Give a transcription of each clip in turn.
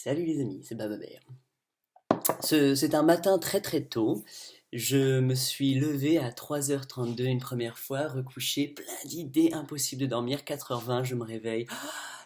Salut les amis, c'est Bababert. C'est un matin très très tôt. Je me suis levé à 3h32 une première fois, recouché, plein d'idées, impossible de dormir. 4h20, je me réveille.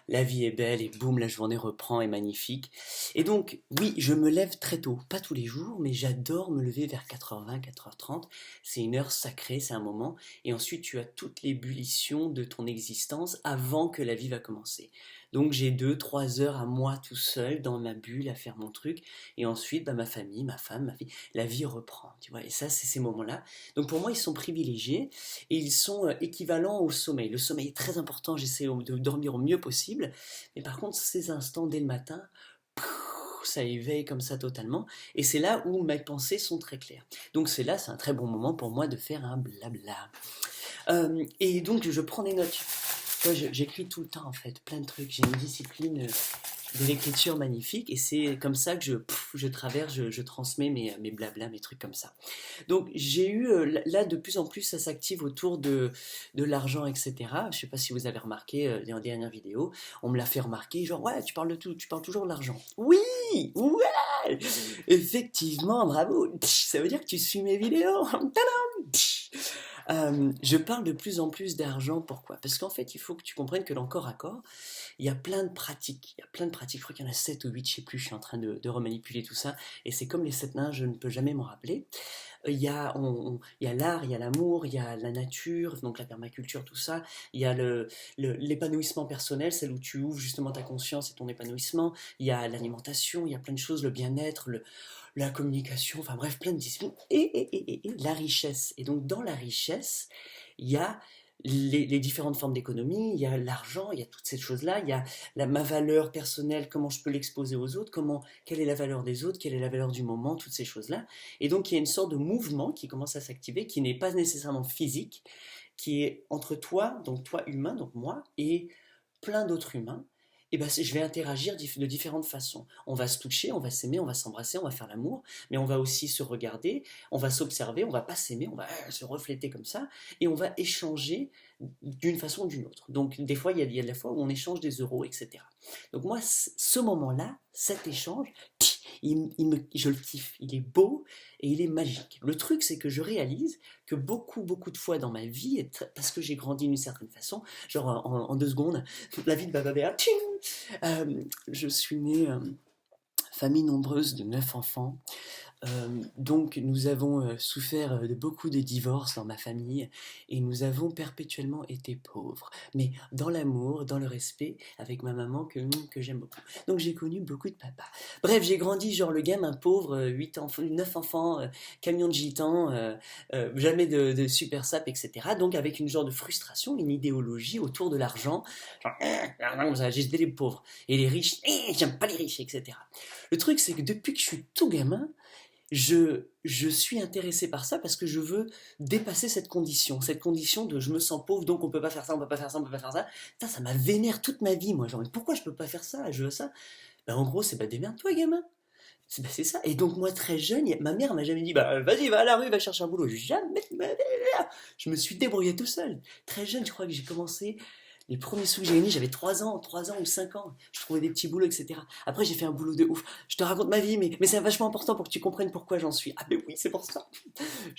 La vie est belle et boum, la journée reprend, est magnifique. Et donc, oui, je me lève très tôt. Pas tous les jours, mais j'adore me lever vers 4h20, 4h30. C'est une heure sacrée, c'est un moment. Et ensuite, tu as toute l'ébullition de ton existence avant que la vie va commencer. Donc, j'ai 2, 3 heures à moi tout seul, dans ma bulle, à faire mon truc. Et ensuite, ma famille, ma femme, ma fille, la vie reprend, tu vois. Et ça, c'est ces moments-là. Donc, pour moi, ils sont privilégiés et ils sont équivalents au sommeil. Le sommeil est très important, j'essaie de dormir au mieux possible. Mais par contre, ces instants dès le matin, ça éveille comme ça totalement. Et c'est là où mes pensées sont très claires. Donc c'est un très bon moment pour moi de faire un blabla. Et donc je prends des notes. Tu vois, j'écris tout le temps en fait, plein de trucs. J'ai une discipline de l'écriture magnifique et c'est comme ça que je traverse, je transmets mes blabla, mes trucs comme ça. Donc j'ai eu, là de plus en plus ça s'active autour de l'argent, etc. Je sais pas si vous avez remarqué dans les dernières vidéos, on me l'a fait remarquer, genre ouais tu parles de tout, tu parles toujours de l'argent. Oui, ouais, effectivement, bravo, ça veut dire que tu suis mes vidéos. Tadam. Je parle de plus en plus d'argent, pourquoi? Parce qu'en fait il faut que tu comprennes que dans le corps à corps, il y a plein de pratiques, il y a plein de pratiques, je crois qu'il y en a 7 ou 8, je sais plus, je suis en train de remanipuler tout ça, et c'est comme les 7 nains, je ne peux jamais m'en rappeler. Il y a l'art, il y a l'amour, il y a la nature, donc la permaculture, tout ça, il y a l'épanouissement personnel, celle où tu ouvres justement ta conscience et ton épanouissement, il y a l'alimentation, il y a plein de choses, le bien-être, la communication, enfin bref, plein de disciplines, et la richesse. Et donc dans la richesse, il y a les différentes formes d'économie, il y a l'argent, il y a toutes ces choses-là, il y a ma valeur personnelle, comment je peux l'exposer aux autres, quelle est la valeur des autres, quelle est la valeur du moment, toutes ces choses-là. Et donc il y a une sorte de mouvement qui commence à s'activer, qui n'est pas nécessairement physique, qui est entre toi, donc toi humain, donc moi, et plein d'autres humains. Et ben, je vais interagir de différentes façons. On va se toucher, on va s'aimer, on va s'embrasser, on va faire l'amour, mais on va aussi se regarder, on va s'observer, on va pas s'aimer, on va se refléter comme ça, et on va échanger d'une façon ou d'une autre. Donc des fois, il y a de la fois où on échange des euros, etc. Donc moi, ce moment-là, cet échange, je le kiffe, il est beau et il est magique. Le truc, c'est que je réalise que beaucoup de fois dans ma vie, parce que j'ai grandi d'une certaine façon, genre en 2 secondes, la vie de Bababéa, je suis né famille nombreuse de 9 enfants. Donc nous avons souffert de beaucoup de divorces dans ma famille et nous avons perpétuellement été pauvres, mais dans l'amour, dans le respect, avec ma maman que j'aime beaucoup. Donc j'ai connu beaucoup de papas. Bref, j'ai grandi genre le gamin pauvre, 8 enfants, 9 enfants, camion de gitans, jamais de super sap, etc. Donc avec une genre de frustration, une idéologie autour de l'argent, genre j'ai des les pauvres et les riches, j'aime pas les riches, etc. Le truc c'est que depuis que je suis tout gamin, je suis intéressé par ça parce que je veux dépasser cette condition de je me sens pauvre donc on peut pas faire ça, on peut pas faire ça, on peut pas faire ça. Putain, ça m'a vénère toute ma vie, moi. Genre, mais pourquoi je peux pas faire ça? Je veux ça. Ben, en gros, c'est démerde-toi, gamin. C'est ça. Et donc, moi, très jeune, ma mère m'a jamais dit, bah, vas-y, va à la rue, va chercher un boulot. Jamais de ma vie. Je me suis débrouillé tout seul. Très jeune, je crois que j'ai commencé. Les premiers sous que j'ai gagnés, j'avais 3 ans ou 5 ans. Je trouvais des petits boulots, etc. Après, j'ai fait un boulot de ouf. Je te raconte ma vie, mais c'est vachement important pour que tu comprennes pourquoi j'en suis. Ah, mais oui, c'est pour ça.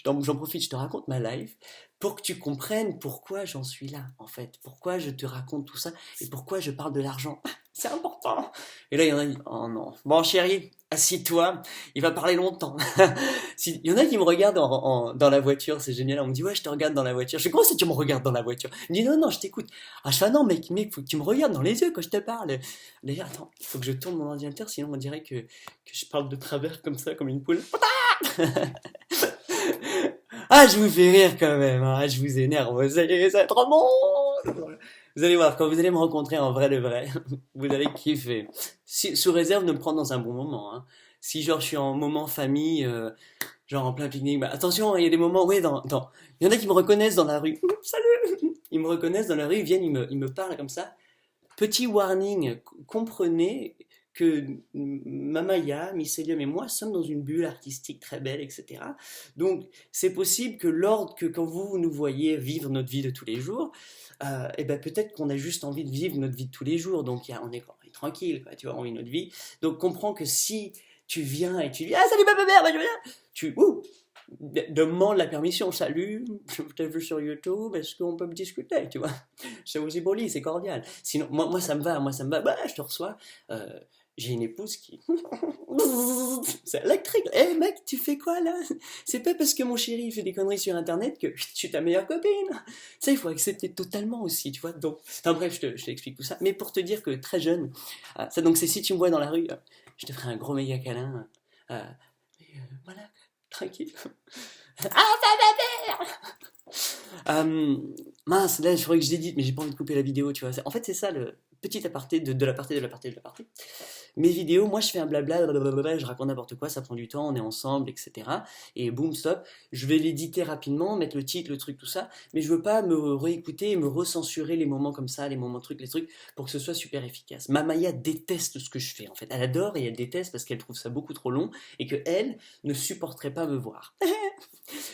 J'en profite, je te raconte ma life pour que tu comprennes pourquoi j'en suis là, en fait. Pourquoi je te raconte tout ça et pourquoi je parle de l'argent. C'est important. Et là, il y en a qui oh non. Bon, chérie, assis-toi, il va parler longtemps. Il y en a qui me regardent dans la voiture, c'est génial. On me dit, ouais, je te regarde dans la voiture. Je fais, comment ça, tu me regardes dans la voiture? Il me dit, non, non, je t'écoute. Ah, je fais, ah non, mec, faut que tu me regardes dans les yeux quand je te parle. D'ailleurs, attends, il faut que je tourne mon ordinateur, sinon on dirait que je parle de travers comme ça, comme une poule. Ah, je vous fais rire quand même, hein. Je vous énerve, vous allez être monde. Vous allez voir, quand vous allez me rencontrer en vrai de vrai, vous allez kiffer. Sous réserve de me prendre dans un bon moment, hein. Si genre je suis en moment famille, genre en plein pique-nique, bah, attention, il y a des moments, ouais, il y en a qui me reconnaissent dans la rue. Salut! Ils me reconnaissent dans la rue, ils viennent, ils me parlent comme ça. Petit warning, comprenez que Mamaya, Mycélium et moi sommes dans une bulle artistique très belle, etc. Donc, c'est possible que quand vous nous voyez vivre notre vie de tous les jours, et ben peut-être qu'on a juste envie de vivre notre vie de tous les jours. Donc, on est tranquille, quoi, tu vois, on vit notre vie. Donc comprends que si tu viens et tu dis, ah salut ma mère, bah, je viens, demande la permission, salut, je t'ai vu sur YouTube, est-ce qu'on peut me discuter, tu vois, c'est aussi poli, c'est cordial. Sinon, moi ça me va, bah, je te reçois. Euh, j'ai une épouse qui... C'est électrique. Eh mec, tu fais quoi là? C'est pas parce que mon chéri fait des conneries sur internet que je suis ta meilleure copine. Ça, il faut accepter totalement aussi, tu vois. Donc, enfin, bref, je t'explique tout ça. Mais pour te dire que très jeune, ça donc c'est si tu me vois dans la rue, je te ferai un gros méga câlin. Voilà, tranquille. Ah, ça ma mère! Mince, là, je crois que je l'ai dit, mais j'ai pas envie de couper la vidéo, tu vois. En fait, c'est ça le petit aparté de l'aparté de l'aparté de l'aparté. Mes vidéos, moi je fais un blabla, blablabla, je raconte n'importe quoi, ça prend du temps, on est ensemble, etc. Et boum, stop. Je vais l'éditer rapidement, mettre le titre, le truc, tout ça, mais je veux pas me réécouter et me recensurer les moments comme ça, les moments trucs, les trucs, pour que ce soit super efficace. Ma Maya déteste ce que je fais en fait. Elle adore et elle déteste parce qu'elle trouve ça beaucoup trop long et que elle ne supporterait pas me voir.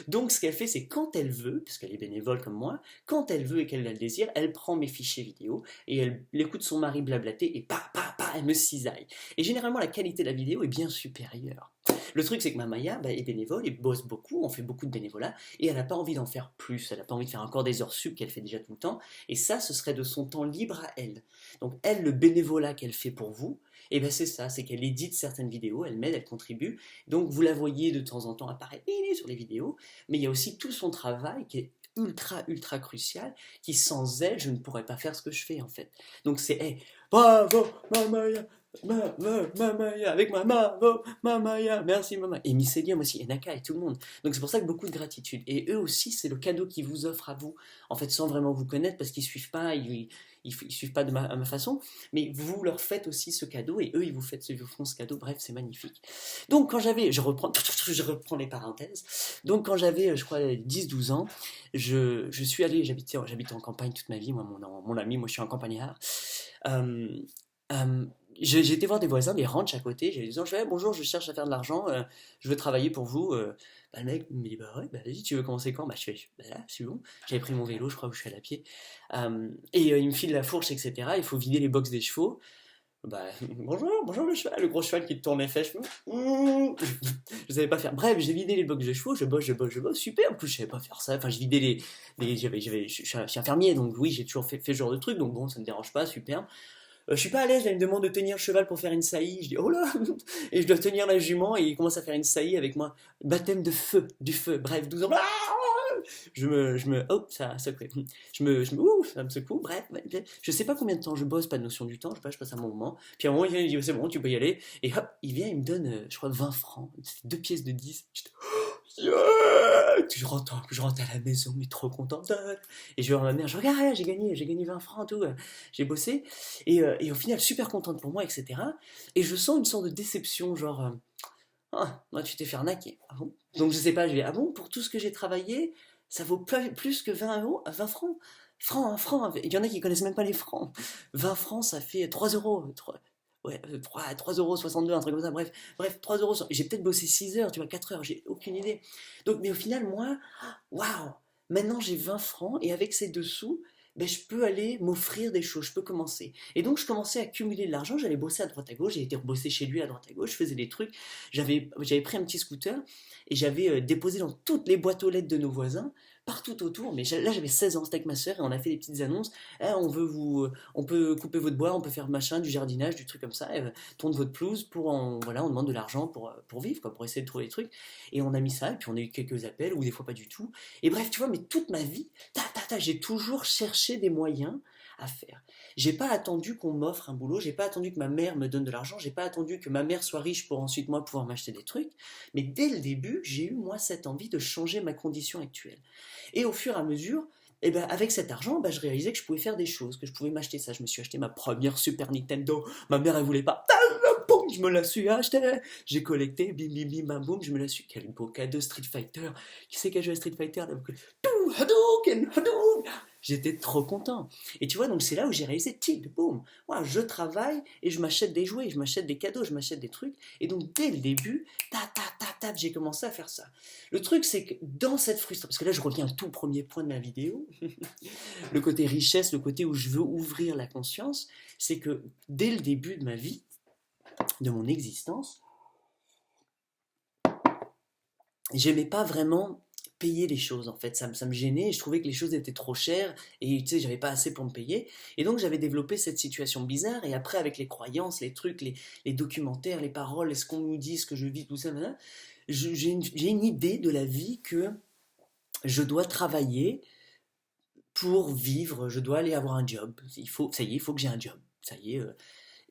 Donc ce qu'elle fait, c'est quand elle veut, parce qu'elle est bénévole comme moi, quand elle veut et qu'elle a le désir, elle prend mes fichiers vidéo et elle écoute son mari blablater et elle me cisaille. Et généralement, la qualité de la vidéo est bien supérieure. Le truc, c'est que ma Maya est bénévole et bosse beaucoup, on fait beaucoup de bénévolat, et elle n'a pas envie d'en faire plus, elle n'a pas envie de faire encore des heures sup qu'elle fait déjà tout le temps, et ça, ce serait de son temps libre à elle. Donc elle, le bénévolat qu'elle fait pour vous, et ben c'est ça, c'est qu'elle édite certaines vidéos, elle m'aide, elle contribue, donc vous la voyez de temps en temps apparaître sur les vidéos, mais il y a aussi tout son travail qui est ultra crucial, qui sans elle, je ne pourrais pas faire ce que je fais en fait. Donc c'est, hey, bravo, Mamaya, Mamaya, avec Mamaya, merci Mamaya. Et Mycélium aussi, et Naka et tout le monde. Donc c'est pour ça que beaucoup de gratitude. Et eux aussi, c'est le cadeau qu'ils vous offrent à vous, en fait, sans vraiment vous connaître, parce qu'ils suivent pas, ils suivent pas à ma façon, mais vous leur faites aussi ce cadeau, et eux, ils vous font ce cadeau. Bref, c'est magnifique. Donc quand j'avais, je reprends les parenthèses, donc quand j'avais, je crois, 10 12 ans, je suis allé, j'habitais en campagne toute ma vie, moi, mon ami, moi je suis un campagnard. Euh, euh, j'ai été voir des voisins, des ranchs à côté. J'ai dit, je fais, bonjour, je cherche à faire de l'argent, je veux travailler pour vous. Bah, le mec me dit, bah ouais, bah vas-y, tu veux commencer quand? Bah je fais, bah là, c'est bon. J'avais pris mon vélo, je crois, où je suis allé à pied. Il me file la fourche, etc. Il faut vider les box des chevaux. Bah, bonjour le cheval, le gros cheval qui te tourne les fesses. Je savais pas faire. Bref, j'ai vidé les box de chevaux, je bosse, super. En plus, je savais pas faire ça. Enfin, je vidais je suis infirmier, donc oui, j'ai toujours fait ce genre de truc, donc bon, ça me dérange pas, super. Je suis pas à l'aise, là, il me demande de tenir le cheval pour faire une saillie. Je dis, oh là! Et je dois tenir la jument et il commence à faire une saillie avec moi. Baptême de feu, du feu. Bref, 12 ans. Oh, ça secoue. Ça me secoue. Bref, je sais pas combien de temps je bosse, pas de notion du temps. Je sais pas, je passe un bon moment. Puis à un moment, il vient, il dit, c'est bon, tu peux y aller. Et hop, il vient, il me donne, je crois, 20 francs. C'est 2 pièces de 10. Yeah. Je rentre à la maison, mais trop content. Et je vais voir ma mère, je regarde, j'ai gagné 20 francs, tout. J'ai bossé. Et au final, super contente pour moi, etc. Et je sens une sorte de déception, genre, ah, moi, tu t'es fait arnaquer. Ah bon? Donc je sais pas, je vais, ah bon, pour tout ce que j'ai travaillé, ça vaut plus que 20 euros, 20 francs? Francs, un franc, il y en a qui connaissent même pas les francs. 20 francs, ça fait 3 euros. Ouais, 3,62 €, un truc comme ça, bref, 3 euros. J'ai peut-être bossé 6 heures, tu vois, 4 heures, j'ai aucune idée. Donc, mais au final, moi, waouh, maintenant j'ai 20 francs et avec ces dessous, ben, je peux aller m'offrir des choses, je peux commencer. Et donc, je commençais à cumuler de l'argent, j'allais bosser à droite à gauche, j'ai été bosser chez lui à droite à gauche, je faisais des trucs. J'avais pris un petit scooter et j'avais déposé dans toutes les boîtes aux lettres de nos voisins, partout autour. Mais là, j'avais 16 ans, c'était avec ma soeur et on a fait des petites annonces. Eh, on peut couper votre bois, on peut faire machin, du jardinage, du truc comme ça, tondre votre pelouse voilà, on demande de l'argent pour vivre, quoi, pour essayer de trouver des trucs. Et on a mis ça, et puis on a eu quelques appels, ou des fois pas du tout. Et bref, tu vois, mais toute ma vie, j'ai toujours cherché des moyens à faire. J'ai pas attendu qu'on m'offre un boulot, j'ai pas attendu que ma mère me donne de l'argent, j'ai pas attendu que ma mère soit riche pour ensuite moi pouvoir m'acheter des trucs, mais dès le début, j'ai eu moi cette envie de changer ma condition actuelle. Et au fur et à mesure, et ben avec cet argent, ben je réalisais que je pouvais faire des choses, que je pouvais m'acheter ça. Je me suis acheté ma première Super Nintendo. Ma mère elle voulait pas. Boum, je me la suis acheté. J'ai collecté, bim bim bim bam boum, je me la suis. Quel beau cadeau Street Fighter. Qui c'est qui a joué à Street Fighter là? Hadouken, Hadouken. J'étais trop content. Et tu vois, donc c'est là où j'ai réalisé, tic, boum. Moi, je travaille et je m'achète des jouets, je m'achète des cadeaux, je m'achète des trucs. Et donc dès le début, patate, j'ai commencé à faire ça. Le truc, c'est que dans cette frustration, parce que là, je reviens au tout premier point de la vidéo, le côté richesse, le côté où je veux ouvrir la conscience, c'est que dès le début de ma vie, de mon existence, j'aimais pas vraiment payer les choses en fait, ça me gênait, et je trouvais que les choses étaient trop chères et tu sais, j'avais pas assez pour me payer, et donc j'avais développé cette situation bizarre, et après avec les croyances, les trucs, les documentaires, les paroles, ce qu'on nous dit, ce que je vis, tout ça, j'ai une idée de la vie que je dois travailler pour vivre, je dois aller avoir un job, ça y est, il faut que j'ai un job, ça y est,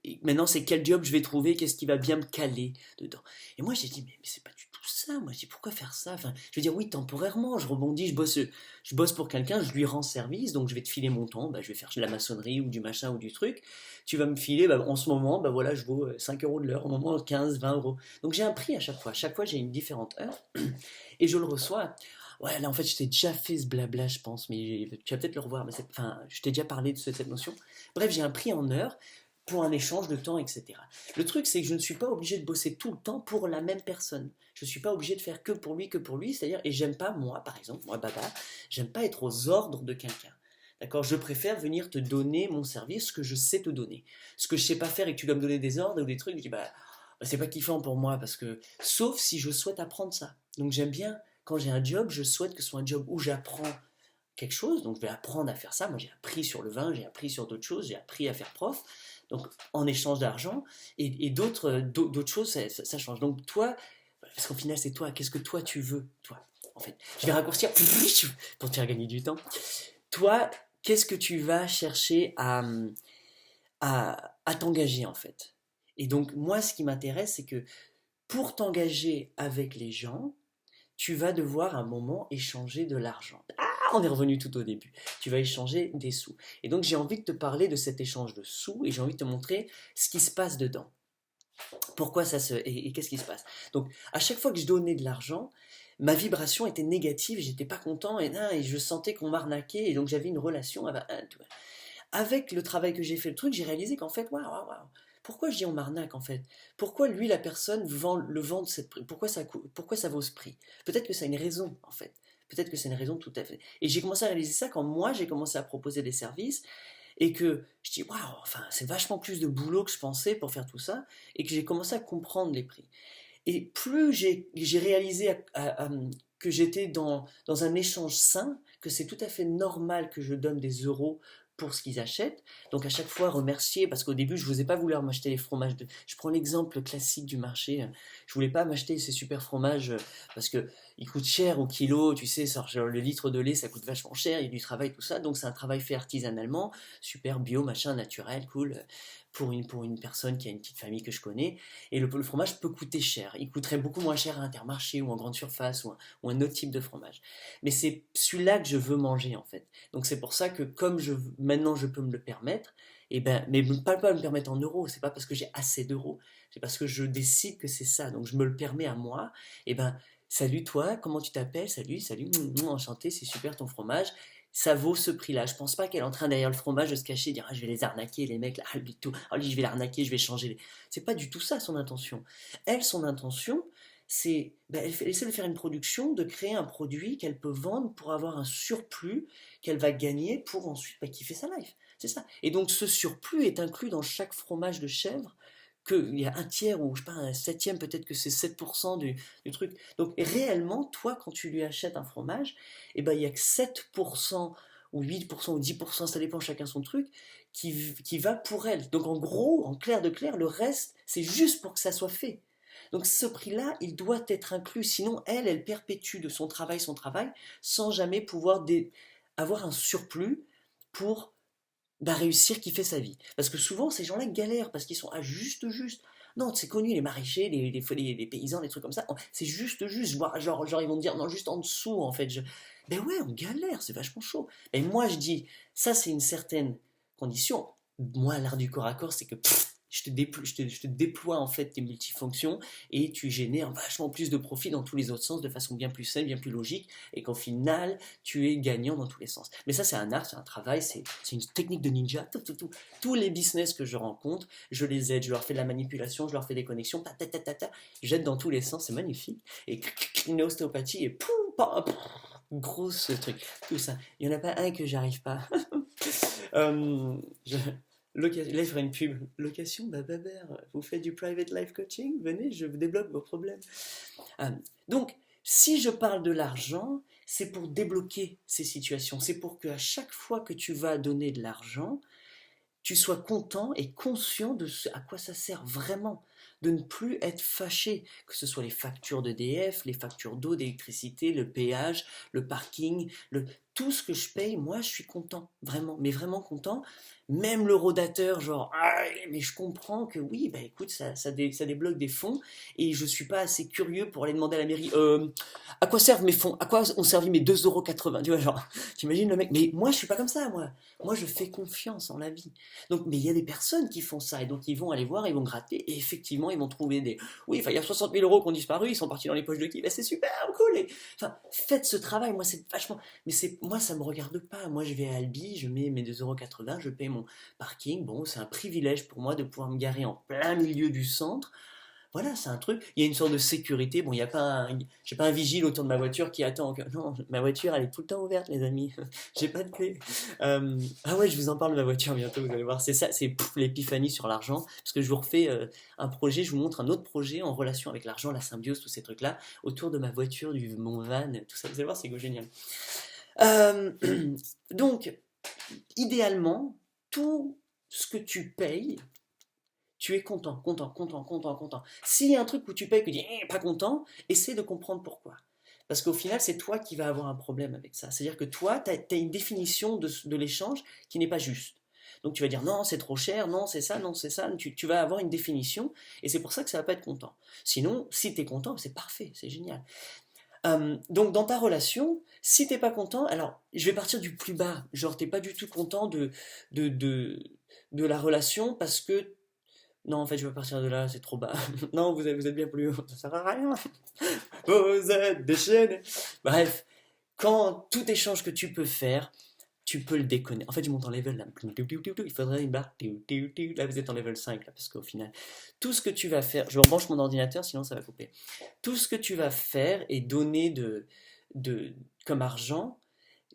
et maintenant, c'est quel job je vais trouver, qu'est-ce qui va bien me caler dedans. Et moi, j'ai dit, mais c'est pas du tout ça. Moi, j'ai dit, pourquoi faire ça? Enfin, je veux dire, oui, temporairement, je rebondis, je bosse pour quelqu'un, je lui rends service, donc je vais te filer mon temps, bah, je vais faire de la maçonnerie ou du machin ou du truc. Tu vas me filer, bah, en ce moment, bah, voilà, je vaux 5 euros de l'heure, au moment 15, 20 euros. Donc j'ai un prix à chaque fois. Chaque fois, j'ai une différente heure et je le reçois. Ouais, là, en fait, je t'ai déjà fait ce blabla, je pense, mais tu vas peut-être le revoir. Mais enfin, je t'ai déjà parlé de cette notion. Bref, j'ai un prix en heure pour un échange de temps, etc. Le truc, c'est que je ne suis pas obligé de bosser tout le temps pour la même personne. Je ne suis pas obligé de faire que pour lui, c'est-à-dire, et j'aime pas, moi, par exemple, moi, Baba, j'aime pas être aux ordres de quelqu'un. D'accord? Je préfère venir te donner mon service, ce que je sais te donner. Ce que je sais pas faire et que tu dois me donner des ordres ou des trucs, je dis, c'est pas kiffant pour moi, parce que, sauf si je souhaite apprendre ça. Donc j'aime bien, quand j'ai un job, je souhaite que ce soit un job où j'apprends quelque chose, donc je vais apprendre à faire ça. Moi, j'ai appris sur le vin, j'ai appris sur d'autres choses, j'ai appris à faire prof, donc en échange d'argent, et d'autres choses, ça change. Donc toi, parce qu'au final, c'est toi, qu'est-ce que toi tu veux, toi, en fait. Je vais raccourcir pour te faire gagner du temps. Toi, qu'est-ce que tu vas chercher à t'engager, en fait. Et donc, moi, ce qui m'intéresse, c'est que pour t'engager avec les gens, tu vas devoir à un moment échanger de l'argent. Ah, on est revenu tout au début. Tu vas échanger des sous. Et donc j'ai envie de te parler de cet échange de sous et j'ai envie de te montrer ce qui se passe dedans. Pourquoi ça se... Et qu'est-ce qui se passe? Donc à chaque fois que je donnais de l'argent, ma vibration était négative, j'étais pas content et je sentais qu'on m'arnaquait et donc j'avais une relation avec le travail que j'ai fait, le truc, j'ai réalisé qu'en fait, waouh, waouh, waouh, pourquoi je dis on m'arnaque en fait? Pourquoi lui, la personne, vend de cette prix? Pourquoi ça vaut ce prix? Peut-être que ça a une raison en fait. Peut-être que c'est une raison tout à fait. Et j'ai commencé à réaliser ça quand moi j'ai commencé à proposer des services et que je dis waouh, enfin c'est vachement plus de boulot que je pensais pour faire tout ça et que j'ai commencé à comprendre les prix. Et plus j'ai réalisé que j'étais dans un échange sain, que c'est tout à fait normal que je donne des euros pour ce qu'ils achètent. Donc à chaque fois remercier, parce qu'au début je ne vous ai pas voulu m'acheter les fromages. Je prends l'exemple classique du marché. Je voulais pas m'acheter ces super fromages parce que ils coûtent cher au kilo. Tu sais, genre, le litre de lait ça coûte vachement cher. Il y a du travail tout ça. Donc c'est un travail fait artisanalement, super bio, machin, naturel, cool. Pour une personne qui a une petite famille que je connais. Et le fromage peut coûter cher. Il coûterait beaucoup moins cher à Intermarché ou en grande surface ou un autre type de fromage. Mais c'est celui-là que je veux manger en fait. Donc c'est pour ça que comme maintenant je peux me le permettre, et ben, mais pas me permettre en euros, c'est pas parce que j'ai assez d'euros, c'est parce que je décide que c'est ça. Donc je me le permets à moi. Et ben, salut toi, comment tu t'appelles? Salut, salut, enchanté, c'est super ton fromage. Ça vaut ce prix-là. Je pense pas qu'elle est en train derrière le fromage de se cacher et dire ah, je vais les arnaquer les mecs là, ah, lui, tout. Ah, lui, je vais l'arnaquer, je vais changer. C'est pas du tout ça son intention. Elle, son intention, c'est elle essaie de faire une production, de créer un produit qu'elle peut vendre pour avoir un surplus qu'elle va gagner pour ensuite kiffer sa life. C'est ça. Et donc ce surplus est inclus dans chaque fromage de chèvre, qu'il y a un tiers ou je sais pas, un septième, peut-être que c'est 7% du truc. Donc réellement, toi, quand tu lui achètes un fromage, il n'y a que 7% ou 8% ou 10%, ça dépend chacun son truc, qui va pour elle. Donc en gros, en clair de clair, le reste, c'est juste pour que ça soit fait. Donc ce prix-là, il doit être inclus, sinon elle perpétue de son travail, sans jamais pouvoir avoir un surplus pour réussir, kiffer sa vie. Parce que souvent, ces gens-là galèrent, parce qu'ils sont à juste. Non, c'est connu, les maraîchers, les paysans, les trucs comme ça, c'est juste. Genre, ils vont te dire, non, juste en dessous, en fait. Ben ouais, on galère, c'est vachement chaud. Et moi, je dis, ça, c'est une certaine condition. Moi, l'art du corps à corps, c'est que je te déploie en fait tes multifonctions et tu génères vachement plus de profit dans tous les autres sens de façon bien plus saine, bien plus logique et qu'au final, tu es gagnant dans tous les sens. Mais ça, c'est un art, c'est un travail, c'est une technique de ninja. Tous les business que je rencontre, je les aide, je leur fais de la manipulation, je leur fais des connexions, j'aide dans tous les sens, c'est magnifique. Et une ostéopathie et grosse truc, tout ça. Il n'y en a pas un que j'arrive pas. Euh, je- Là, il ferait une pub. Location, Bababère, vous faites du private life coaching? Venez, je vous débloque vos problèmes. Euh, donc, si je parle de l'argent, c'est pour débloquer ces situations. C'est pour qu'à chaque fois que tu vas donner de l'argent, tu sois content et conscient de à quoi ça sert vraiment, de ne plus être fâché, que ce soit les factures d'EDF, les factures d'eau, d'électricité, le péage, le parking, tout ce que je paye, moi je suis content, vraiment, mais vraiment content. Même le rodateur, genre, ah, mais je comprends que oui, bah écoute, ça débloque des fonds et je suis pas assez curieux pour aller demander à la mairie, à quoi servent mes fonds? À quoi ont servi mes 2,80 €? Tu vois, genre, t'imagines le mec? Mais moi je suis pas comme ça, moi. Moi je fais confiance en la vie. Donc, mais il y a des personnes qui font ça, et donc ils vont aller voir, ils vont gratter, et effectivement, ils vont trouver des... Oui, enfin, il y a 60 000 € qui ont disparu, ils sont partis dans les poches de qui? Ben, c'est super, cool. Enfin, faites ce travail, moi, c'est vachement... Moi, ça me regarde pas. Moi, je vais à Albi, je mets mes 2,80 €, je paye mon parking. Bon, c'est un privilège pour moi de pouvoir me garer en plein milieu du centre. Voilà, c'est un truc. Il y a une sorte de sécurité. Bon, il y a pas j'ai pas un vigile autour de ma voiture qui attend. Non, ma voiture, elle est tout le temps ouverte, les amis. J'ai pas de clé. Ah ouais, je vous en parle de ma voiture bientôt, vous allez voir. C'est ça, c'est l'épiphanie sur l'argent. Parce que je vous refais un projet, je vous montre un autre projet en relation avec l'argent, la symbiose, tous ces trucs-là, autour de ma voiture, mon van, tout ça. Vous allez voir, c'est génial. Euh, donc, idéalement, tout ce que tu payes, tu es content, content, content, content, content. S'il y a un truc où tu payes que tu dis pas content, essaie de comprendre pourquoi. Parce qu'au final, c'est toi qui vas avoir un problème avec ça. C'est-à-dire que toi, tu as une définition de l'échange qui n'est pas juste. Donc tu vas dire non, c'est trop cher, non, c'est ça, non, c'est ça. Tu vas avoir une définition et c'est pour ça que ça va pas être content. Sinon, si tu es content, c'est parfait, c'est génial. Donc dans ta relation, si t'es pas content, alors je vais partir du plus bas, genre t'es pas du tout content de, de, de la relation parce que non, en fait, je vais partir de là, c'est trop bas. Non, vous êtes bien plus haut, ça sert à rien. Vous êtes déchaînés. Bref, quand tout échange que tu peux faire, tu peux le déconner. En fait, je monte en level là. Il faudrait une barre. Là, vous êtes en level 5, là, parce qu'au final, tout ce que tu vas faire, je rebranche mon ordinateur, sinon ça va couper. Tout ce que tu vas faire et donner de, comme argent,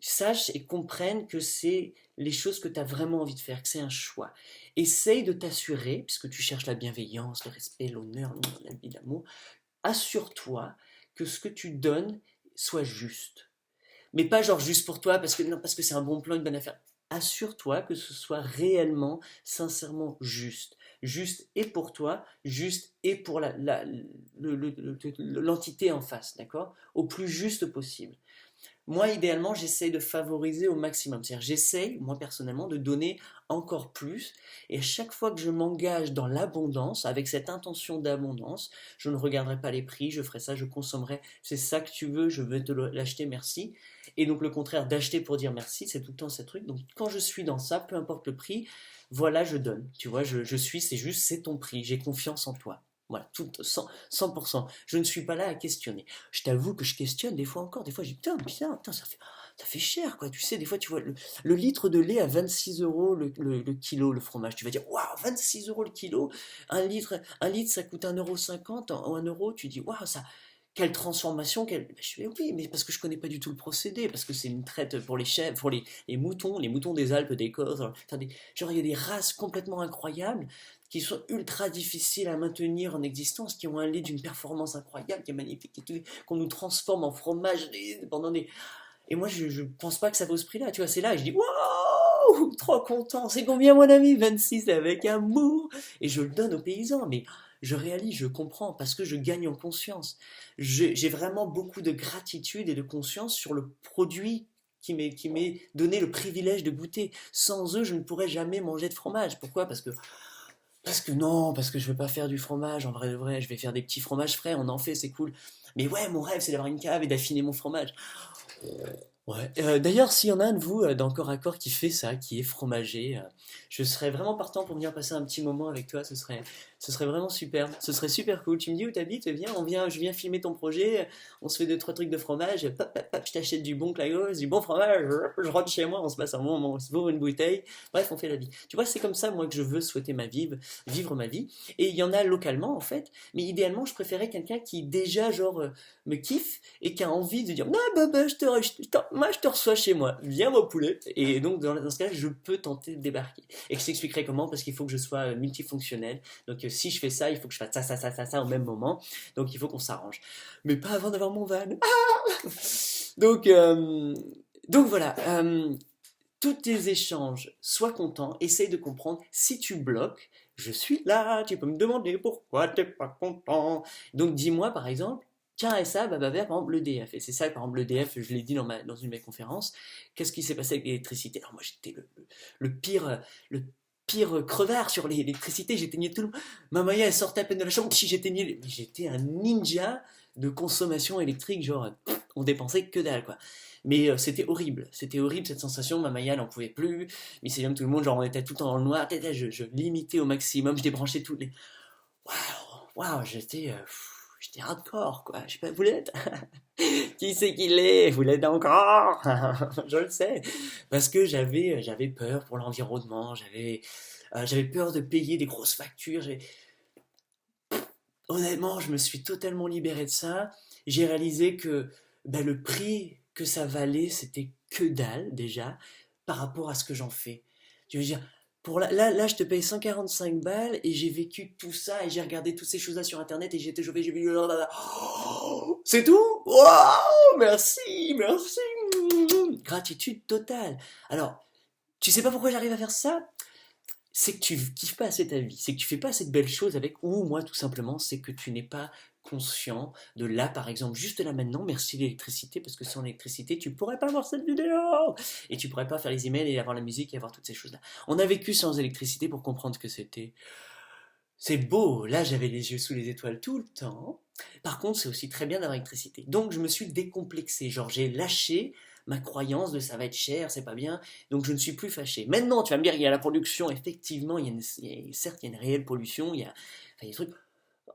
sache et comprenne que c'est les choses que tu as vraiment envie de faire, que c'est un choix. Essaye de t'assurer, puisque tu cherches la bienveillance, le respect, l'honneur, l'amour, assure-toi que ce que tu donnes soit juste. Mais pas genre juste pour toi, parce que, non, parce que c'est un bon plan, une bonne affaire. Assure-toi que ce soit réellement, sincèrement juste. Juste et pour toi, juste et pour l'entité en face, d'accord? Au plus juste possible. Moi, idéalement, j'essaye de favoriser au maximum. C'est-à-dire, j'essaye, moi personnellement, de donner encore plus. Et à chaque fois que je m'engage dans l'abondance, avec cette intention d'abondance, je ne regarderai pas les prix, je ferai ça, je consommerai. C'est ça que tu veux, je veux te l'acheter, merci. Et donc, le contraire d'acheter pour dire merci, c'est tout le temps ce truc. Donc, quand je suis dans ça, peu importe le prix, voilà, je donne. Tu vois, je suis, c'est juste, c'est ton prix. J'ai confiance en toi. Voilà, tout, 100%. Je ne suis pas là à questionner. Je t'avoue que je questionne des fois encore. Des fois, je dis putain, ça fait cher, quoi. Tu sais, des fois, tu vois le litre de lait à 26 € le kilo, le fromage. Tu vas dire, waouh, 26 € le kilo. Un litre, ça coûte 1,50 € ou 1 €. Tu dis, waouh, ça, quelle transformation, Je fais, oui, mais parce que je connais pas du tout le procédé, parce que c'est une traite pour les chèvres, pour les moutons des Alpes, des Corses. Genre, il y a des races complètement incroyables qui sont ultra difficiles à maintenir en existence, qui ont un lait d'une performance incroyable, qui est magnifique, qu'on nous transforme en fromage pendant des... Et moi, je pense pas que ça vaut ce prix-là, tu vois, c'est là, et je dis, waouh, trop content, c'est combien mon ami? 26 avec amour, et je le donne aux paysans, mais je réalise, je comprends, parce que je gagne en conscience. J'ai vraiment beaucoup de gratitude et de conscience sur le produit qui m'est donné le privilège de goûter. Sans eux, je ne pourrais jamais manger de fromage. Pourquoi? Parce que je veux pas faire du fromage, en vrai de vrai, je vais faire des petits fromages frais, on en fait, c'est cool. Mais ouais, mon rêve, c'est d'avoir une cave et d'affiner mon fromage. Ouais. D'ailleurs, s'il y en a un de vous dans Corps à Corps qui fait ça, qui est fromager, je serais vraiment partant pour venir passer un petit moment avec toi. Ce serait vraiment super. Ce serait super cool. Tu me dis où t'habites, viens, je viens filmer ton projet. On se fait deux trois trucs de fromage. Pop, pop, pop, je t'achète du bon Clagos, du bon fromage. Je rentre chez moi, on se passe un bon moment, on se bourre une bouteille. Bref, on fait la vie. Tu vois, c'est comme ça moi que je veux souhaiter ma vie, vivre ma vie. Et il y en a localement en fait. Mais idéalement, je préférais quelqu'un qui déjà genre me kiffe et qui a envie de dire non bah, moi je te reçois chez moi, viens mon poulet. Et donc dans ce cas je peux tenter de débarquer. Et je t'expliquerai comment, parce qu'il faut que je sois multifonctionnel. Donc si je fais ça, il faut que je fasse ça au même moment. Donc il faut qu'on s'arrange. Mais pas avant d'avoir mon van. Donc, euh, donc voilà, tous tes échanges, sois content, essaye de comprendre. Si tu bloques, je suis là, tu peux me demander pourquoi t'es pas content. Donc dis-moi par exemple, tiens, et ça, bah, par exemple l'EDF. Et c'est ça, par exemple l'EDF, je l'ai dit dans une de mes conférences, qu'est-ce qui s'est passé avec l'électricité? Alors moi j'étais le pire crevard sur l'électricité, j'éteignais tout le... Ma Maya, elle sortait à peine de la chambre, si j'éteignais... J'étais un ninja de consommation électrique, genre, on dépensait que dalle, quoi. Mais c'était horrible cette sensation, ma Maya n'en pouvait plus, Mycélium, tout le monde, genre on était tout le temps dans le noir, je limitais au maximum, je débranchais toutes les... Waouh, j'étais hardcore, quoi, je sais pas, vous l'êtes? Qui c'est qui l'est? Vous l'êtes encore? Je le sais, parce que j'avais peur pour l'environnement, j'avais peur de payer des grosses factures, honnêtement, je me suis totalement libéré de ça. J'ai réalisé que bah, le prix que ça valait, c'était que dalle déjà par rapport à ce que j'en fais. Je veux dire, là, je te paye 145 balles et j'ai vécu tout ça et j'ai regardé toutes ces choses-là sur Internet et j'ai été chauffé, j'ai vu... Oh, c'est tout? Waouh, merci. Gratitude totale. Alors, tu sais pas pourquoi j'arrive à faire ça? C'est que tu kiffes pas assez ta vie, c'est que tu fais pas assez de belles choses avec, ou moi tout simplement, c'est que tu n'es pas conscient de là, par exemple, juste là maintenant, merci l'électricité, parce que sans l'électricité, tu pourrais pas voir cette vidéo, et tu pourrais pas faire les emails et avoir la musique et avoir toutes ces choses-là. On a vécu sans électricité pour comprendre ce que c'était. C'est beau, là j'avais les yeux sous les étoiles tout le temps. Par contre, c'est aussi très bien d'avoir l'électricité. Donc je me suis décomplexé, genre j'ai lâché ma croyance de ça va être cher, c'est pas bien, donc je ne suis plus fâché. Maintenant, tu vas me dire, il y a la production, effectivement, certes, il y a une réelle pollution, il y a des trucs.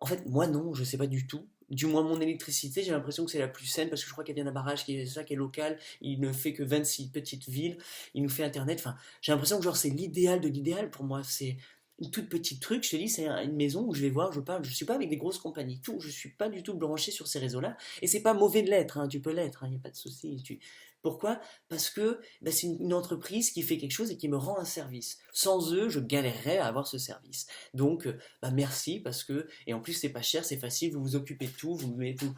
En fait, moi non, je sais pas du tout. Du moins, mon électricité, j'ai l'impression que c'est la plus saine parce que je crois qu'elle vient d'un barrage qui est ça, qui est local. Il ne fait que 26 petites villes. Il nous fait Internet. Enfin, j'ai l'impression que genre c'est l'idéal de l'idéal pour moi. C'est une toute petite truc. Je te dis, c'est une maison où je vais voir, je parle. Je suis pas avec des grosses compagnies. Tout, je suis pas du tout branché sur ces réseaux-là. Et c'est pas mauvais de l'être. Hein, tu peux l'être. Il n'y a pas de souci. Pourquoi? Parce que bah, c'est une entreprise qui fait quelque chose et qui me rend un service. Sans eux, je galérerais à avoir ce service. Donc, bah merci parce que, et en plus c'est pas cher, c'est facile, vous vous occupez de tout, vous me mettez tout.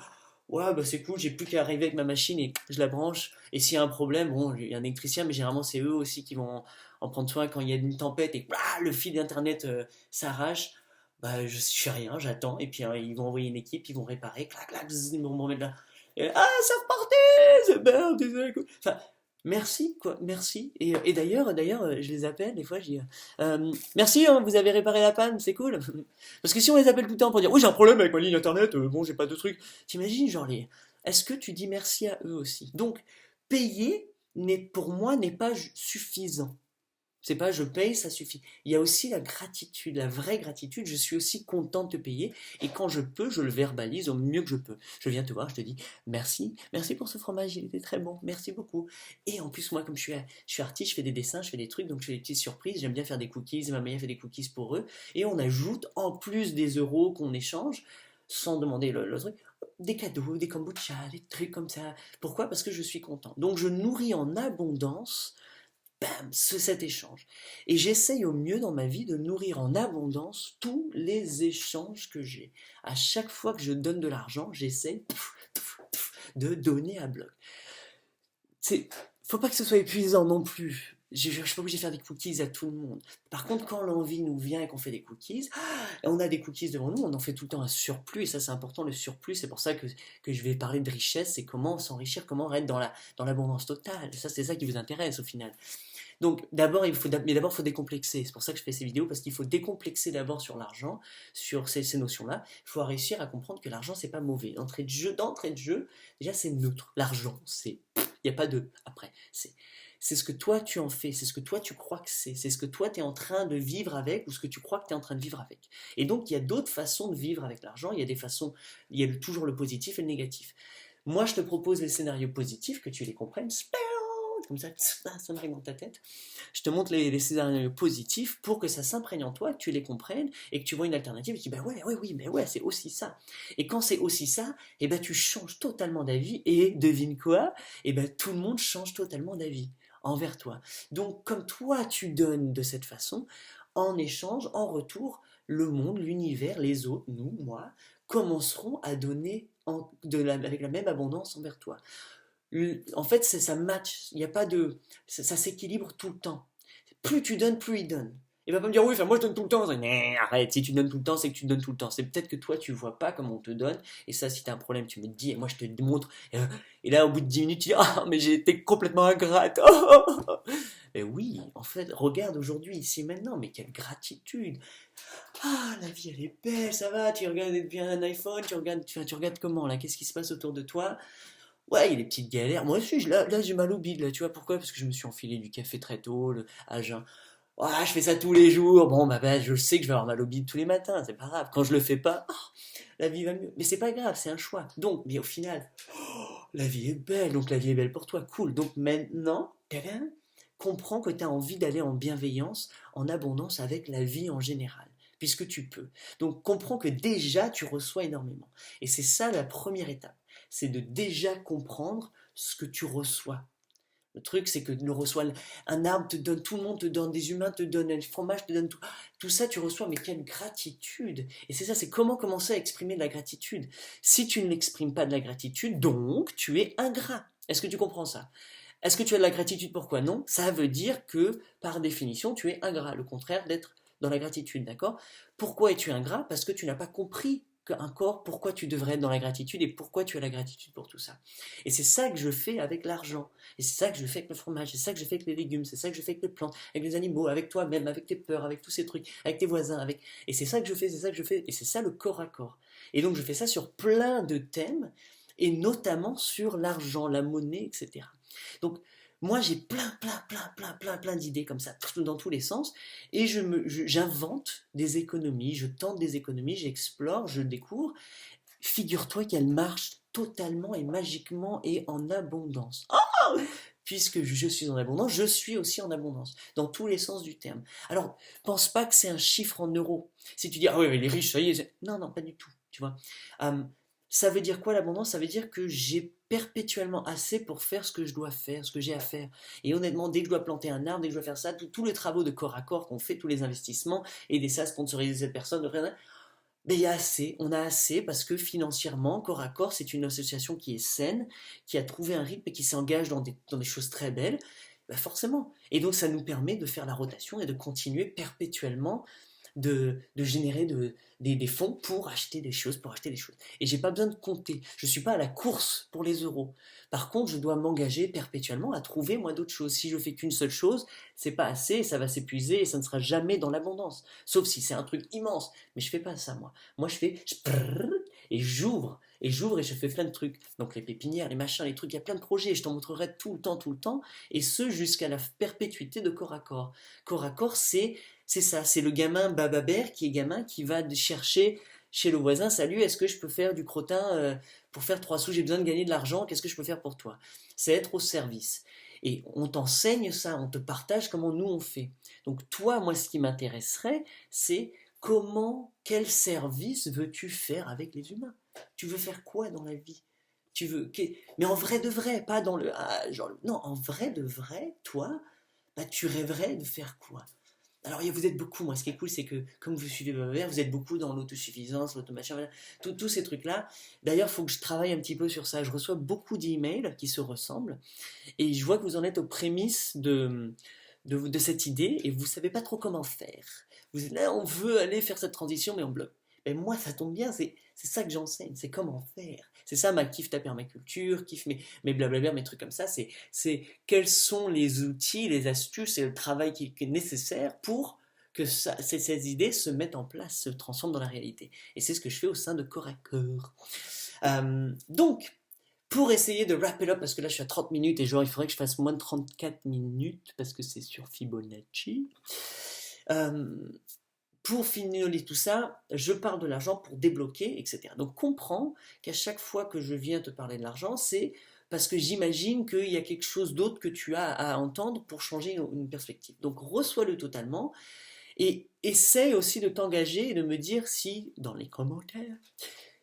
Ouais, bah c'est cool, j'ai plus qu'à arriver avec ma machine et je la branche. Et s'il y a un problème, bon, il y a un électricien, mais généralement c'est eux aussi qui vont en prendre soin quand il y a une tempête et le fil d'internet s'arrache. Bah je fais rien, j'attends et puis ils vont envoyer une équipe, ils vont réparer, clac clac, ils vont me remettre là. Et, ah, c'est reparti, c'est bien, désolé. Enfin, merci, quoi, merci. Et d'ailleurs, je les appelle, des fois, je dis, merci, hein, vous avez réparé la panne, c'est cool. Parce que si on les appelle tout le temps pour dire, oui, j'ai un problème avec ma ligne internet, bon, j'ai pas de truc. T'imagines, genre, est-ce que tu dis merci à eux aussi? Donc, payer, pour moi, n'est pas suffisant. C'est pas je paye, ça suffit. Il y a aussi la gratitude, la vraie gratitude. Je suis aussi content de te payer et quand je peux, je le verbalise au mieux que je peux. Je viens te voir, je te dis merci pour ce fromage, il était très bon, merci beaucoup. Et en plus, moi, comme je suis artiste, je fais des dessins, je fais des trucs, donc je fais des petites surprises. J'aime bien faire des cookies, ma mère fait des cookies pour eux. Et on ajoute, en plus des euros qu'on échange, sans demander le truc, des cadeaux, des kombucha, des trucs comme ça. Pourquoi? Parce que je suis content. Donc je nourris en abondance bam, cet échange. Et j'essaye au mieux dans ma vie de nourrir en abondance tous les échanges que j'ai. À chaque fois que je donne de l'argent, j'essaye de donner à bloc. Faut pas que ce soit épuisant non plus. Je suis pas obligé de faire des cookies à tout le monde. Par contre, quand l'envie nous vient et qu'on fait des cookies, on a des cookies devant nous, on en fait tout le temps un surplus, et ça c'est important, le surplus, c'est pour ça que je vais parler de richesse, c'est comment s'enrichir, comment être dans l'abondance totale. Ça, c'est ça qui vous intéresse au final. Donc d'abord, il faut décomplexer. C'est pour ça que je fais ces vidéos, parce qu'il faut décomplexer d'abord sur l'argent, sur ces notions-là. Il faut réussir à comprendre que l'argent, c'est pas mauvais. D'entrée de jeu, déjà, c'est neutre. L'argent, il Il n'y a pas de après. C'est ce que toi tu en fais, c'est ce que toi tu crois que c'est ce que toi tu es en train de vivre avec ou ce que tu crois que tu es en train de vivre avec. Et donc il y a d'autres façons de vivre avec l'argent, il y a des façons, il y a toujours le positif et le négatif. Moi je te propose les scénarios positifs, que tu les comprennes, comme ça sonnerait dans ta tête. Je te montre les scénarios positifs pour que ça s'imprègne en toi, que tu les comprennes et que tu vois une alternative et tu dis bah ouais, ouais, oui, mais ouais, c'est aussi ça. Et quand c'est aussi ça, et ben tu changes totalement d'avis et devine quoi? Et ben tout le monde change totalement d'avis envers toi. Donc comme toi tu donnes de cette façon, en échange, en retour, le monde, l'univers, les autres, nous, moi, commenceront à donner avec la même abondance envers toi. En fait, ça match. Il y a pas de, ça s'équilibre tout le temps. Plus tu donnes, plus il donne. Il va pas me dire oui, enfin moi je donne tout le temps. Arrête, si tu donnes tout le temps, c'est que tu donnes tout le temps. C'est peut-être que toi tu vois pas comment on te donne. Et ça, si tu as un problème, tu me le dis et moi je te démontre. Et là, au bout de 10 minutes, tu dis ah mais j'ai été complètement ingrate. Mais oui, en fait, regarde aujourd'hui, ici maintenant, mais quelle gratitude. Ah, la vie elle est belle, ça va. Tu regardes bien un iPhone, tu regardes comment là, qu'est-ce qui se passe autour de toi? Ouais, il y a des petites galères. Moi aussi, là j'ai mal au bide, là, tu vois pourquoi? Parce que je me suis enfilé du café très tôt, à jeun. Ouais, je fais ça tous les jours. Bon, bah, je sais que je vais avoir mal au bide tous les matins, c'est pas grave. Quand je le fais pas, oh, la vie va mieux. Mais c'est pas grave, c'est un choix. Donc, mais au final, la vie est belle, donc la vie est belle pour toi, cool. Donc maintenant, tadam, comprends que tu as envie d'aller en bienveillance, en abondance avec la vie en général, puisque tu peux. Donc comprends que déjà tu reçois énormément. Et c'est ça la première étape, c'est de déjà comprendre ce que tu reçois. Le truc, c'est que le reçoit un arbre te donne, tout le monde te donne, des humains te donnent, un fromage te donne tout. Tout ça, tu reçois, mais quelle gratitude! Et c'est ça, c'est comment commencer à exprimer de la gratitude. Si tu ne l'exprimes pas de la gratitude, donc tu es ingrat. Est-ce que tu comprends ça? Est-ce que tu as de la gratitude? Pourquoi non? Ça veut dire que, par définition, tu es ingrat. Le contraire d'être dans la gratitude, d'accord? Pourquoi es-tu ingrat? Parce que tu n'as pas compris encore pourquoi tu devrais être dans la gratitude et pourquoi tu as la gratitude pour tout ça. Et c'est ça que je fais avec l'argent. Et c'est ça que je fais avec le fromage, c'est ça que je fais avec les légumes, c'est ça que je fais avec les plantes, avec les animaux, avec toi-même, avec tes peurs, avec tous ces trucs, avec tes voisins, avec... Et c'est ça que je fais, c'est ça que je fais, et c'est ça le corps à corps. Et donc je fais ça sur plein de thèmes, et notamment sur l'argent, la monnaie, etc. Donc moi j'ai plein d'idées comme ça, dans tous les sens, et j'invente des économies, je tente des économies, j'explore, je découvre. Figure-toi qu'elles marchent totalement et magiquement et en abondance. Puisque je suis en abondance, je suis aussi en abondance, dans tous les sens du terme. Alors, pense pas que c'est un chiffre en euros. Si tu dis, ah oui, mais les riches, ça y est. Non, non, pas du tout, tu vois. Euh, Ça veut dire quoi l'abondance? Ça veut dire que j'ai perpétuellement assez pour faire ce que je dois faire, ce que j'ai à faire. Et honnêtement, dès que je dois planter un arbre, dès que je dois faire ça, tous les travaux de corps à corps qu'on fait, tous les investissements, aider ça, sponsoriser cette personne, mais il y a assez, on a assez parce que financièrement, Corps à Corps, c'est une association qui est saine, qui a trouvé un rythme et qui s'engage dans des choses très belles, ben forcément. Et donc ça nous permet de faire la rotation et de continuer perpétuellement de générer des fonds pour acheter des choses, pour acheter des choses. Et j'ai pas besoin de compter. Je suis pas à la course pour les euros. Par contre, je dois m'engager perpétuellement à trouver moi d'autres choses. Si je fais qu'une seule chose, c'est pas assez, ça va s'épuiser et ça ne sera jamais dans l'abondance. Sauf si c'est un truc immense. Mais je fais pas ça moi. Moi je fais et j'ouvre. Et j'ouvre et je fais plein de trucs. Donc les pépinières, les machins, les trucs, il y a plein de projets. Et je t'en montrerai tout le temps, tout le temps. Et ce jusqu'à la perpétuité de corps à corps. Corps à corps, c'est ça, c'est le gamin bababère qui est gamin qui va chercher chez le voisin, salut, est-ce que je peux faire du crottin pour faire 3 sous, j'ai besoin de gagner de l'argent, qu'est-ce que je peux faire pour toi? C'est être au service. Et on t'enseigne ça, on te partage comment nous on fait. Donc toi, moi ce qui m'intéresserait, c'est quel service veux-tu faire avec les humains? Tu veux faire quoi dans la vie? Mais en vrai de vrai, pas dans le... genre, non, en vrai de vrai, toi, bah, tu rêverais de faire quoi? Alors, vous êtes beaucoup, moi, ce qui est cool, c'est que, comme vous suivez ma mère, vous êtes beaucoup dans l'autosuffisance, l'automation, voilà, tous ces trucs-là. D'ailleurs, il faut que je travaille un petit peu sur ça. Je reçois beaucoup d'emails qui se ressemblent, et je vois que vous en êtes aux prémices de cette idée, et vous ne savez pas trop comment faire. Vous êtes là, on veut aller faire cette transition, mais on bloque. Et moi, ça tombe bien, c'est ça que j'enseigne, c'est comment faire. C'est ça ma kiff ta permaculture, kiff mes blablabla, mes trucs comme ça, c'est quels sont les outils, les astuces et le travail qui est nécessaire pour que ces idées se mettent en place, se transforment dans la réalité. Et c'est ce que je fais au sein de Corps à Corps. Donc, Pour essayer de wrap it up, parce que là je suis à 30 minutes et genre il faudrait que je fasse moins de 34 minutes parce que c'est sur Fibonacci. Euh, pour finir tout ça, je parle de l'argent pour débloquer, etc. Donc comprends qu'à chaque fois que je viens te parler de l'argent, c'est parce que j'imagine qu'il y a quelque chose d'autre que tu as à entendre pour changer une perspective. Donc reçois-le totalement et essaye aussi de t'engager et de me dire si, dans les commentaires,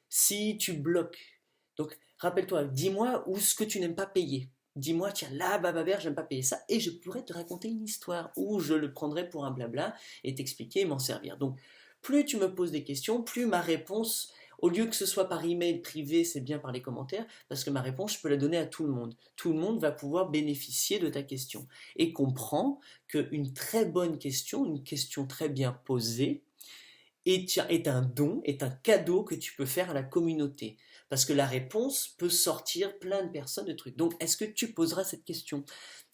si tu bloques. Donc rappelle-toi, dis-moi où ce que tu n'aimes pas payer. Dis-moi, tiens, là, Bababère, j'aime pas payer ça, et je pourrais te raconter une histoire, où je le prendrais pour un blabla, et t'expliquer et m'en servir. Donc, plus tu me poses des questions, plus ma réponse, au lieu que ce soit par email privé, c'est bien par les commentaires, parce que ma réponse, je peux la donner à tout le monde. Tout le monde va pouvoir bénéficier de ta question. Et comprends qu'une très bonne question, une question très bien posée, est un don, est un cadeau que tu peux faire à la communauté. Parce que la réponse peut sortir plein de personnes de trucs. Donc, est-ce que tu poseras cette question?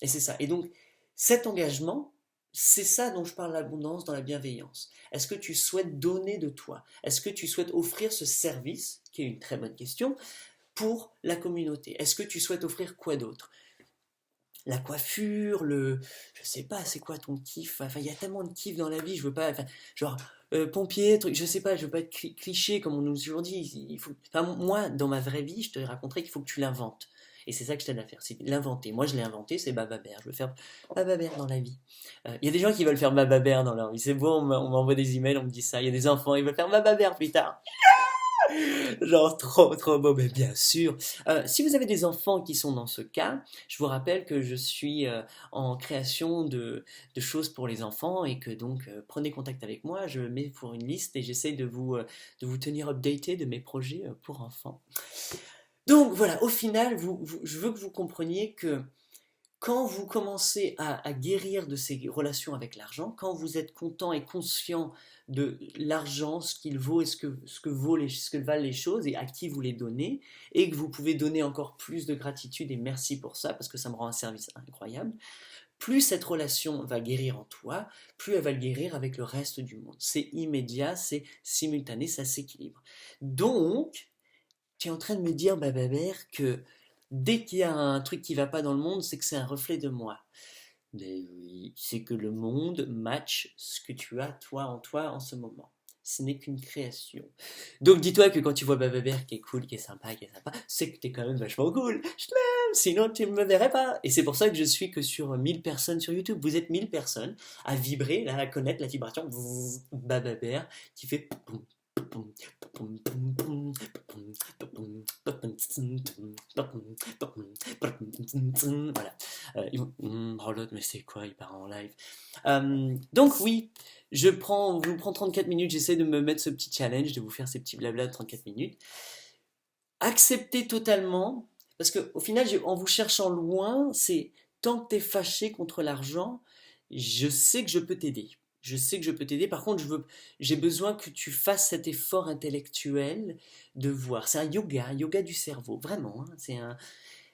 Et c'est ça. Et donc, cet engagement, c'est ça dont je parle l'abondance dans la bienveillance. Est-ce que tu souhaites donner de toi? Est-ce que tu souhaites offrir ce service, qui est une très bonne question, pour la communauté? Est-ce que tu souhaites offrir quoi d'autre? La coiffure, je sais pas, c'est quoi ton kiff? Enfin, il y a tellement de kiff dans la vie, je veux pas, enfin, genre, pompier, truc, je sais pas, je veux pas être cliché comme on nous a toujours dit. Enfin, moi, dans ma vraie vie, je te raconterai qu'il faut que tu l'inventes. Et c'est ça que je t'aide à faire, c'est l'inventer. Moi, je l'ai inventé, c'est Bababère. Je veux faire Bababère dans la vie. Il y a des gens qui veulent faire Bababère dans leur vie. C'est bon, on m'envoie des emails, on me dit ça. Il y a des enfants, ils veulent faire Bababère plus tard. Genre trop trop beau, mais bien sûr. Si vous avez des enfants qui sont dans ce cas, je vous rappelle que je suis en création de choses pour les enfants et que donc prenez contact avec moi, je mets pour une liste et j'essaie de vous tenir updaté de mes projets pour enfants. Donc voilà, au final, je veux que vous compreniez que quand vous commencez à guérir de ces relations avec l'argent, quand vous êtes content et conscient de l'argent, ce qu'il vaut et ce que valent les choses et à qui vous les donnez, et que vous pouvez donner encore plus de gratitude et merci pour ça, parce que ça me rend un service incroyable, plus cette relation va guérir en toi, plus elle va le guérir avec le reste du monde. C'est immédiat, c'est simultané, ça s'équilibre. Donc, tu es en train de me dire, Bababère, que dès qu'il y a un truc qui va pas dans le monde, c'est que c'est un reflet de moi. Mais oui, c'est que le monde match ce que tu as toi en ce moment. Ce n'est qu'une création. Donc dis-toi que quand tu vois Bababère qui est cool, qui est sympa, c'est que t'es quand même vachement cool. Je t'aime, sinon tu ne me verrais pas. Et c'est pour ça que je suis que sur 1000 personnes sur YouTube. Vous êtes 1000 personnes à vibrer, là, à connaître la vibration Bababère qui fait voilà. Oh l'autre, mais c'est quoi, il part en live. Donc oui, vous prends 34 minutes, j'essaie de me mettre ce petit challenge, de vous faire ces petits blabla de 34 minutes. Acceptez totalement, parce qu'au final, en vous cherchant loin, c'est tant que t'es fâché contre l'argent, je sais que je peux t'aider. Je sais que je peux t'aider. Par contre, j'ai besoin que tu fasses cet effort intellectuel de voir. C'est un yoga du cerveau, vraiment. Hein.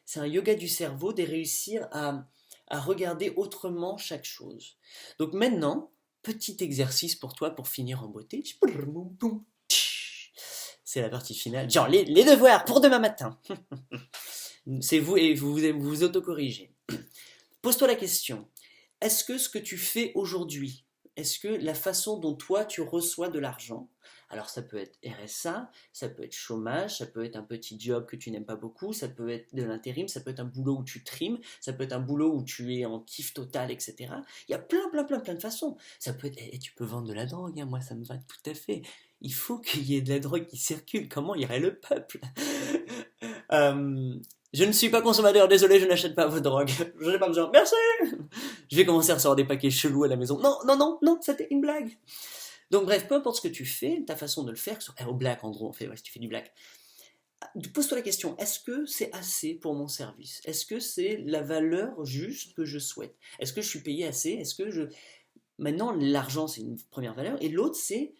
C'est un yoga du cerveau de réussir à regarder autrement chaque chose. Donc maintenant, petit exercice pour toi pour finir en beauté. C'est la partie finale. Genre les devoirs pour demain matin. C'est vous et vous autocorrigez. Pose-toi la question. Est-ce que ce que tu fais aujourd'hui, est-ce que la façon dont toi tu reçois de l'argent, alors ça peut être RSA, ça peut être chômage, ça peut être un petit job que tu n'aimes pas beaucoup, ça peut être de l'intérim, ça peut être un boulot où tu trimes, ça peut être un boulot où tu es en kiff total, etc. Il y a plein de façons. Ça peut être, et tu peux vendre de la drogue, hein, moi ça me va tout à fait. Il faut qu'il y ait de la drogue qui circule, comment irait le peuple? Je ne suis pas consommateur, désolé, je n'achète pas vos drogues. Je n'ai pas besoin. Merci. Je vais commencer à recevoir des paquets chelous à la maison. Non, non, non, non, c'était une blague. Donc bref, peu importe ce que tu fais, ta façon de le faire, au black en gros, on fait, ouais, si tu fais du black. Pose-toi la question, est-ce que c'est assez pour mon service? Est-ce que c'est la valeur juste que je souhaite? Est-ce que je suis payé assez? Est-ce que je... Maintenant, l'argent, c'est une première valeur, et l'autre, c'est,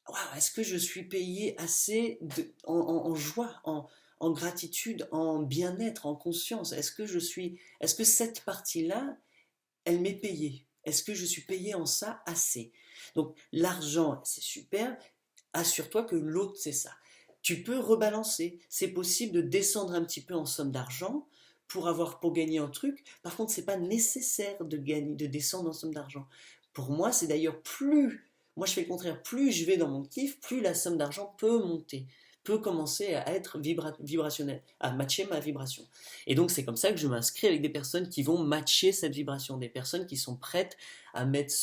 wow, est-ce que je suis payé assez en joie, en gratitude, en bien-être, en conscience? Est-ce que cette partie-là, elle m'est payée? Est-ce que je suis payé en ça assez? Donc l'argent, c'est super. Assure-toi que l'autre, c'est ça. tu peux rebalancer. C'est possible de descendre un petit peu en somme d'argent pour gagner un truc. Par contre, c'est pas nécessaire de descendre en somme d'argent. Pour moi, c'est d'ailleurs moi je fais le contraire, plus je vais dans mon kiff, plus la somme d'argent peut monter, peut commencer à être vibrationnelle, à matcher ma vibration. Et donc c'est comme ça que je m'inscris avec des personnes qui vont matcher cette vibration, des personnes qui sont prêtes à mettre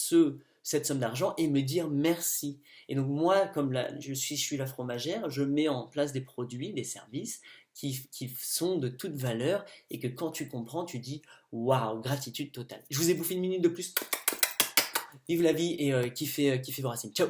cette somme d'argent et me dire merci. Et donc moi, comme je suis la fromagère, je mets en place des produits, des services qui sont de toute valeur et que quand tu comprends, tu dis waouh, gratitude totale. Je vous ai bouffé une minute de plus. Vive la vie et kiffez vos racines. Ciao!